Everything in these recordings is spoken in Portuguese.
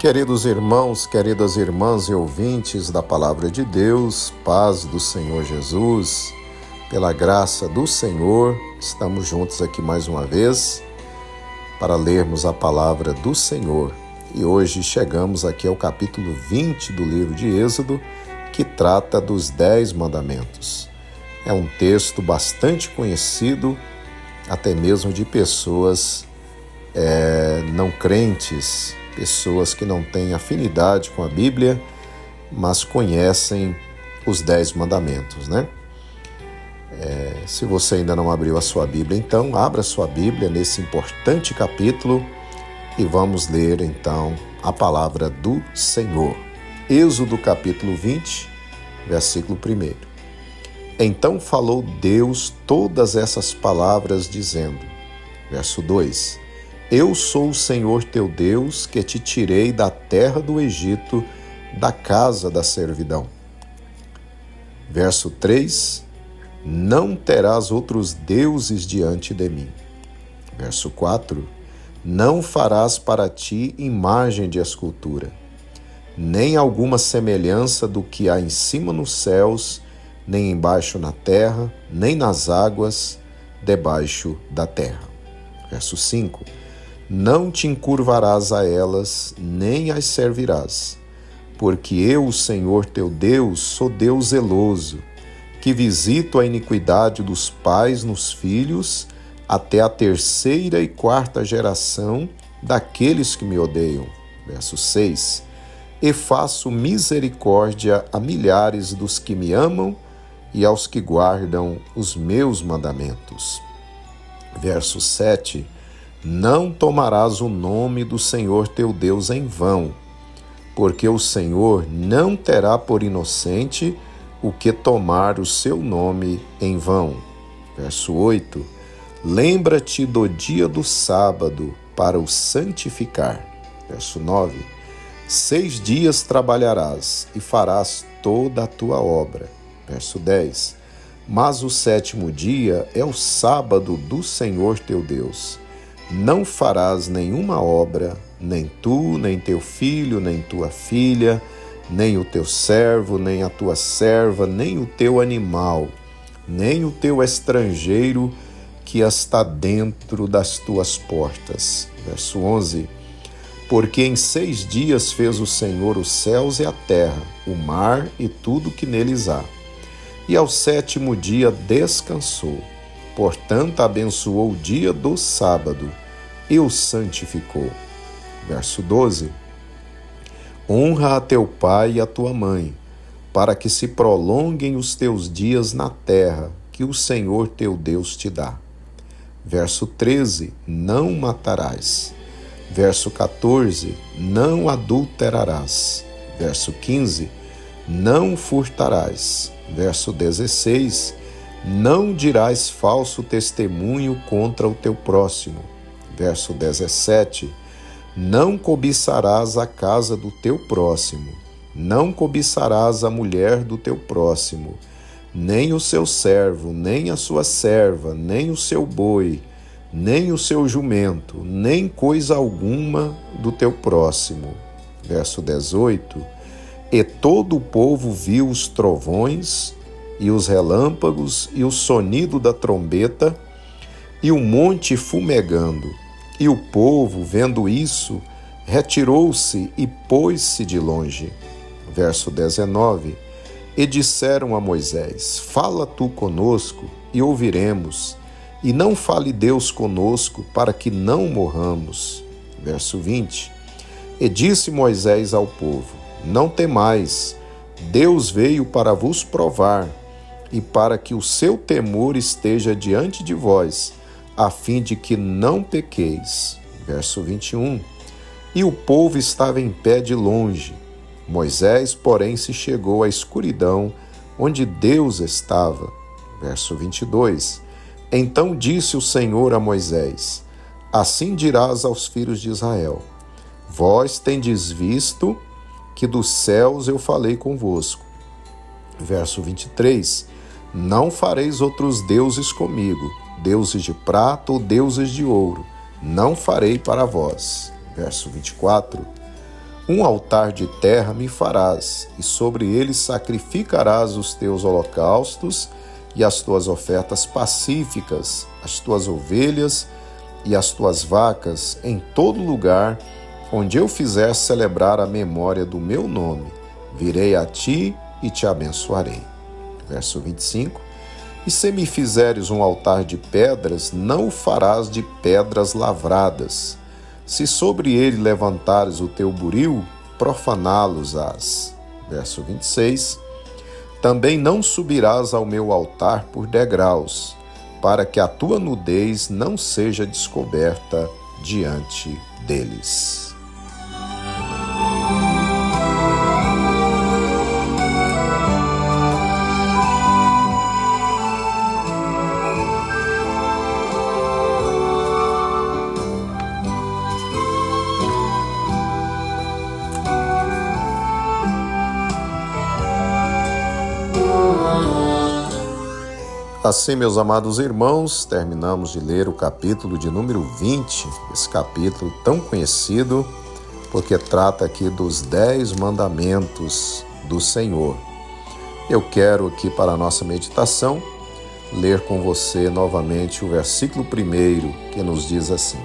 Queridos irmãos, queridas irmãs e ouvintes da Palavra de Deus, paz do Senhor Jesus, pela graça do Senhor, estamos juntos aqui mais uma vez para lermos a Palavra do Senhor. E hoje chegamos aqui ao capítulo 20 do livro de Êxodo, que trata dos 10 mandamentos. É um texto bastante conhecido, até mesmo de pessoas não crentes, pessoas que não têm afinidade com a Bíblia, mas conhecem os 10 mandamentos, né? Se você ainda não abriu a sua Bíblia, então abra a sua Bíblia nesse importante capítulo e vamos ler então a palavra do Senhor. Êxodo capítulo 20, versículo 1. Então falou Deus todas essas palavras dizendo, verso 2, Eu sou o Senhor teu Deus, que te tirei da terra do Egito, da casa da servidão. Verso 3, Não terás outros deuses diante de mim. Verso 4, Não farás para ti imagem de escultura, nem alguma semelhança do que há em cima nos céus, nem embaixo na terra, nem nas águas debaixo da terra. Verso 5, Não te encurvarás a elas, nem as servirás, porque eu, o Senhor teu Deus, sou Deus zeloso, que visito a iniquidade dos pais nos filhos, até a 3ª e 4ª geração daqueles que me odeiam. Verso 6, E faço misericórdia a milhares dos que me amam e aos que guardam os meus mandamentos. Verso 7, Não tomarás o nome do Senhor teu Deus em vão, porque o Senhor não terá por inocente o que tomar o seu nome em vão. Verso 8, Lembra-te do dia do sábado para o santificar. Verso 9, 6 dias trabalharás e farás toda a tua obra. Verso 10, Mas o 7º dia é o sábado do Senhor teu Deus. Não farás nenhuma obra, nem tu, nem teu filho, nem tua filha, nem o teu servo, nem a tua serva, nem o teu animal, nem o teu estrangeiro que está dentro das tuas portas. Verso 11, Porque em 6 dias fez o Senhor os céus e a terra, o mar e tudo que neles há. E ao 7º dia descansou. Portanto, abençoou o dia do sábado e o santificou. Verso 12, Honra a teu pai e a tua mãe, para que se prolonguem os teus dias na terra que o Senhor teu Deus te dá. Verso 13, Não matarás. Verso 14, Não adulterarás. Verso 15, Não furtarás. Verso 16, Não dirás falso testemunho contra o teu próximo. Verso 17, Não cobiçarás a casa do teu próximo. Não cobiçarás a mulher do teu próximo, nem o seu servo, nem a sua serva, nem o seu boi, nem o seu jumento, nem coisa alguma do teu próximo. Verso 18, E todo o povo viu os trovões, e os relâmpagos, e o sonido da trombeta, e o monte fumegando. E o povo, vendo isso, retirou-se e pôs-se de longe. Verso 19, E disseram a Moisés, Fala tu conosco, e ouviremos, e não fale Deus conosco, para que não morramos. Verso 20, E disse Moisés ao povo, Não temais, Deus veio para vos provar, e para que o seu temor esteja diante de vós, a fim de que não pequeis. Verso 21, E o povo estava em pé de longe. Moisés, porém, se chegou à escuridão, onde Deus estava. Verso 22, Então disse o Senhor a Moisés, Assim dirás aos filhos de Israel, Vós tendes visto que dos céus eu falei convosco. Verso 23, Não fareis outros deuses comigo, deuses de prata ou deuses de ouro, não farei para vós. Verso 24, Um altar de terra me farás, e sobre ele sacrificarás os teus holocaustos e as tuas ofertas pacíficas, as tuas ovelhas e as tuas vacas, em todo lugar onde eu fizer celebrar a memória do meu nome. Virei a ti e te abençoarei. Verso 25. E se me fizeres um altar de pedras, não o farás de pedras lavradas. Se sobre ele levantares o teu buril, profaná-los-ás. Verso 26. Também não subirás ao meu altar por degraus, para que a tua nudez não seja descoberta diante deles. Assim, meus amados irmãos, terminamos de ler o capítulo de número 20, esse capítulo tão conhecido, porque trata aqui dos 10 mandamentos do Senhor. Eu quero aqui para a nossa meditação ler com você novamente o versículo 1, que nos diz assim: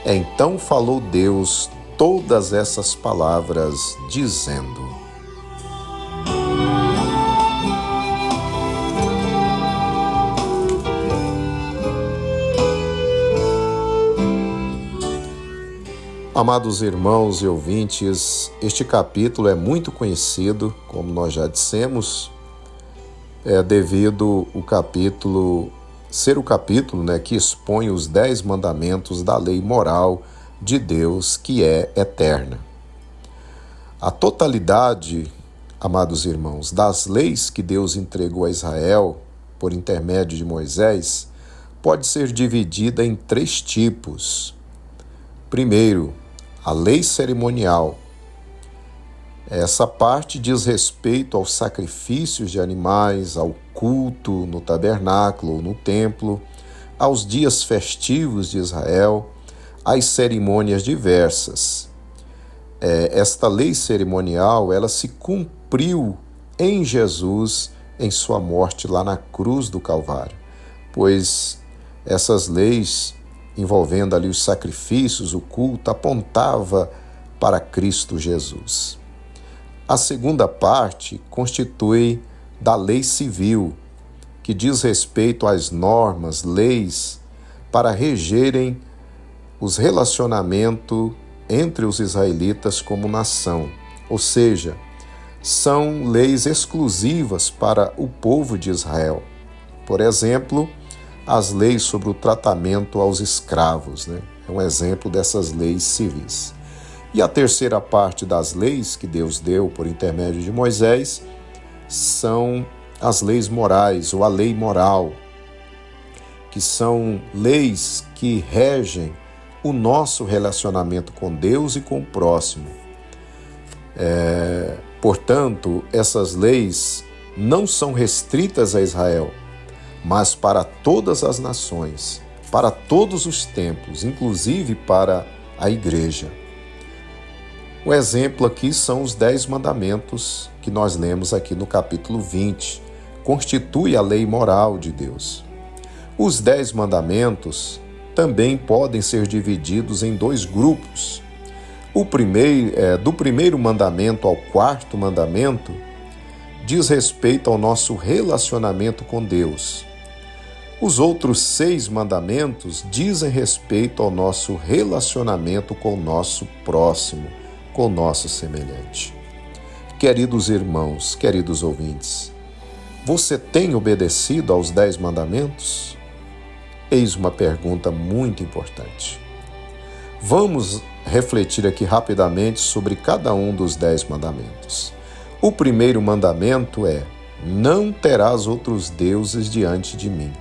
Então falou Deus todas essas palavras, dizendo... Amados irmãos e ouvintes, este capítulo é muito conhecido, como nós já dissemos, devido o capítulo ser o capítulo, que expõe os 10 mandamentos da lei moral de Deus, que é eterna. A totalidade, amados irmãos, das leis que Deus entregou a Israel por intermédio de Moisés pode ser dividida em 3 tipos. Primeiro, a lei cerimonial. Essa parte diz respeito aos sacrifícios de animais, ao culto no tabernáculo ou no templo, aos dias festivos de Israel, às cerimônias diversas. Esta lei cerimonial, ela se cumpriu em Jesus, em sua morte lá na cruz do Calvário, pois essas leis envolvendo ali os sacrifícios, o culto, apontava para Cristo Jesus. A segunda parte constitui da lei civil, que diz respeito às normas, leis, para regerem os relacionamentos entre os israelitas como nação, ou seja, são leis exclusivas para o povo de Israel. Por exemplo, as leis sobre o tratamento aos escravos, É um exemplo dessas leis civis. E a terceira parte das leis que Deus deu por intermédio de Moisés são as leis morais, ou a lei moral, que são leis que regem o nosso relacionamento com Deus e com o próximo. Portanto, essas leis não são restritas a Israel, mas para todas as nações, para todos os tempos, inclusive para a igreja. O exemplo aqui são os 10 mandamentos que nós lemos aqui no capítulo 20, constitui a lei moral de Deus. Os 10 mandamentos também podem ser divididos em 2 grupos. Do primeiro mandamento ao 4º mandamento, diz respeito ao nosso relacionamento com Deus. Os outros 6 mandamentos dizem respeito ao nosso relacionamento com o nosso próximo, com o nosso semelhante. Queridos irmãos, queridos ouvintes, você tem obedecido aos 10 mandamentos? Eis uma pergunta muito importante. Vamos refletir aqui rapidamente sobre cada um dos 10 mandamentos. O primeiro mandamento é: não terás outros deuses diante de mim.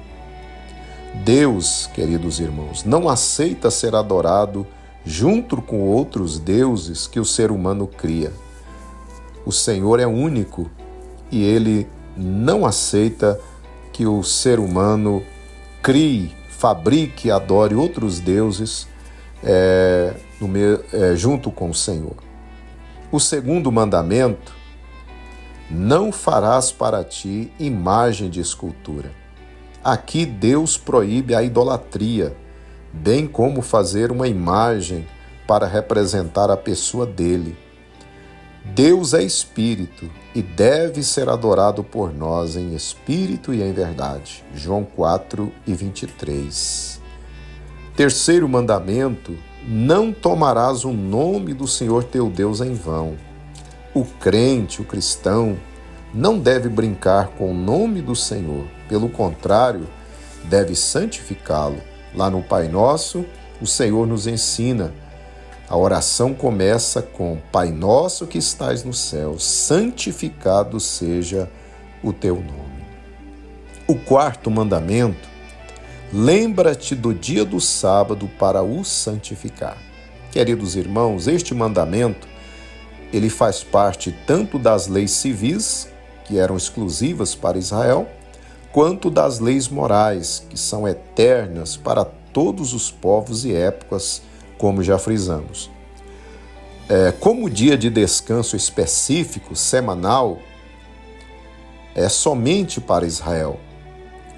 Deus, queridos irmãos, não aceita ser adorado junto com outros deuses que o ser humano cria. O Senhor é único e Ele não aceita que o ser humano crie, fabrique, adore outros deuses junto com o Senhor. O segundo mandamento: não farás para ti imagem de escultura. Aqui Deus proíbe a idolatria, bem como fazer uma imagem para representar a pessoa dele. Deus é espírito e deve ser adorado por nós em espírito e em verdade. João 4:23. Terceiro mandamento: não tomarás o nome do Senhor teu Deus em vão. O crente, o cristão, não deve brincar com o nome do Senhor. Pelo contrário, deve santificá-lo. Lá no Pai Nosso, o Senhor nos ensina. A oração começa com: Pai nosso que estais no céu, santificado seja o teu nome. O quarto mandamento: lembra-te do dia do sábado para o santificar. Queridos irmãos, este mandamento, ele faz parte tanto das leis civis, que eram exclusivas para Israel, quanto das leis morais, que são eternas para todos os povos e épocas, como já frisamos. Como dia de descanso específico, semanal, é somente para Israel.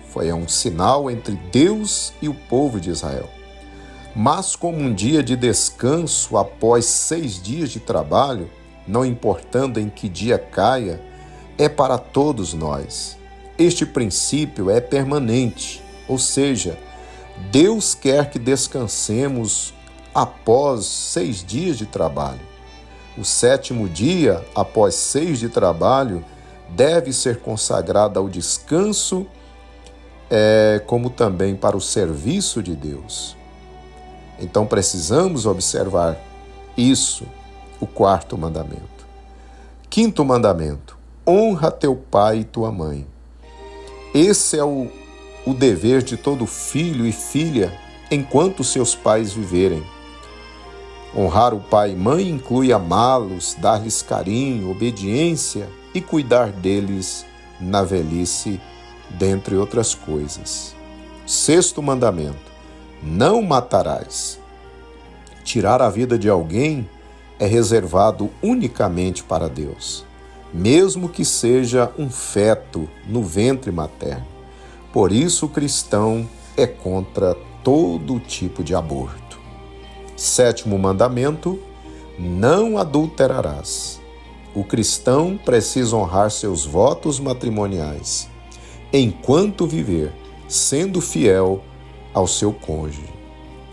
Foi um sinal entre Deus e o povo de Israel. Mas como um dia de descanso após 6 dias de trabalho, não importando em que dia caia, é para todos nós. Este princípio é permanente, ou seja, Deus quer que descansemos após 6 dias de trabalho. O 7º dia, após 6 de trabalho, deve ser consagrado ao descanso, como também para o serviço de Deus. Então precisamos observar isso, o quarto mandamento. Quinto mandamento: honra teu pai e tua mãe. Esse é o dever de todo filho e filha enquanto seus pais viverem. Honrar o pai e mãe inclui amá-los, dar-lhes carinho, obediência e cuidar deles na velhice, dentre outras coisas. Sexto mandamento: não matarás. Tirar a vida de alguém é reservado unicamente para Deus, mesmo que seja um feto no ventre materno. Por isso o cristão é contra todo tipo de aborto. Sétimo mandamento: não adulterarás. O cristão precisa honrar seus votos matrimoniais enquanto viver, sendo fiel ao seu cônjuge.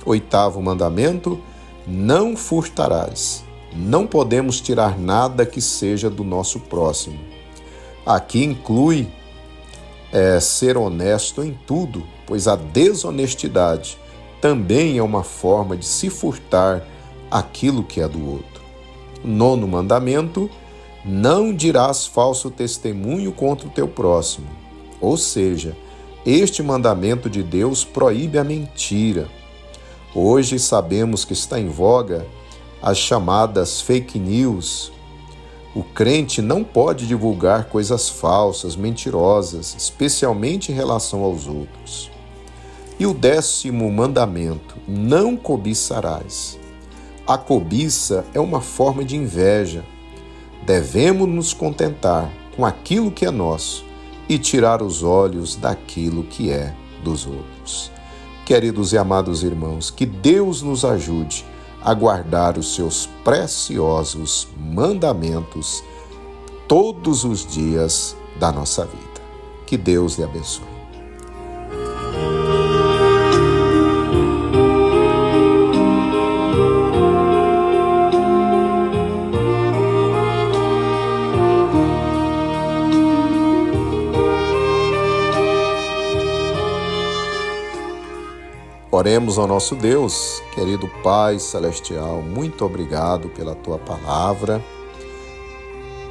Oitavo mandamento: não furtarás. Não podemos tirar nada que seja do nosso próximo. Aqui inclui ser honesto em tudo, pois a desonestidade também é uma forma de se furtar aquilo que é do outro. Nono mandamento: não dirás falso testemunho contra o teu próximo. Ou seja, este mandamento de Deus proíbe a mentira. Hoje sabemos que está em voga as chamadas fake news. O crente não pode divulgar coisas falsas, mentirosas, especialmente em relação aos outros. E o 10º mandamento: não cobiçarás. A cobiça é uma forma de inveja. Devemos nos contentar com aquilo que é nosso e tirar os olhos daquilo que é dos outros. Queridos e amados irmãos, que Deus nos ajude a guardar os seus preciosos mandamentos todos os dias da nossa vida. Que Deus lhe abençoe. Oremos ao nosso Deus. Querido Pai Celestial, muito obrigado pela Tua palavra,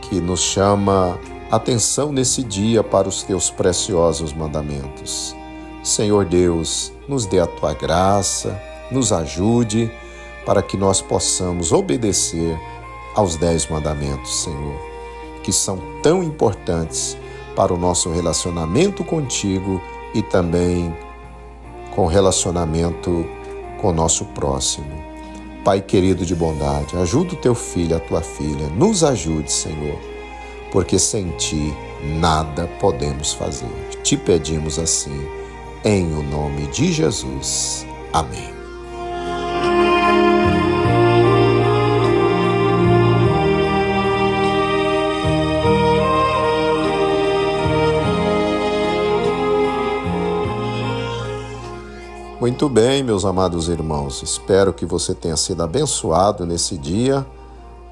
que nos chama atenção nesse dia para os Teus preciosos mandamentos. Senhor Deus, nos dê a Tua graça, nos ajude para que nós possamos obedecer aos 10 mandamentos, Senhor, que são tão importantes para o nosso relacionamento contigo e também com relacionamento com o nosso próximo. Pai querido de bondade, ajuda o teu filho, a tua filha, nos ajude, Senhor, porque sem ti nada podemos fazer. Te pedimos assim, em o nome de Jesus. Amém. Muito bem, meus amados irmãos, espero que você tenha sido abençoado nesse dia,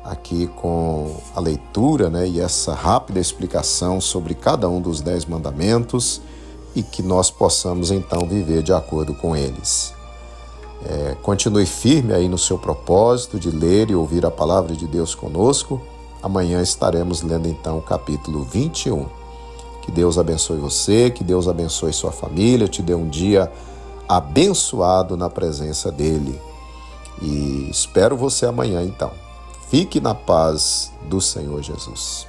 aqui com a leitura, e essa rápida explicação sobre cada um dos 10 mandamentos e que nós possamos então viver de acordo com eles. Continue firme aí no seu propósito de ler e ouvir a palavra de Deus conosco. Amanhã estaremos lendo então o capítulo 21. Que Deus abençoe você, que Deus abençoe sua família, te dê um dia abençoado na presença dele. E espero você amanhã então. Fique na paz do Senhor Jesus.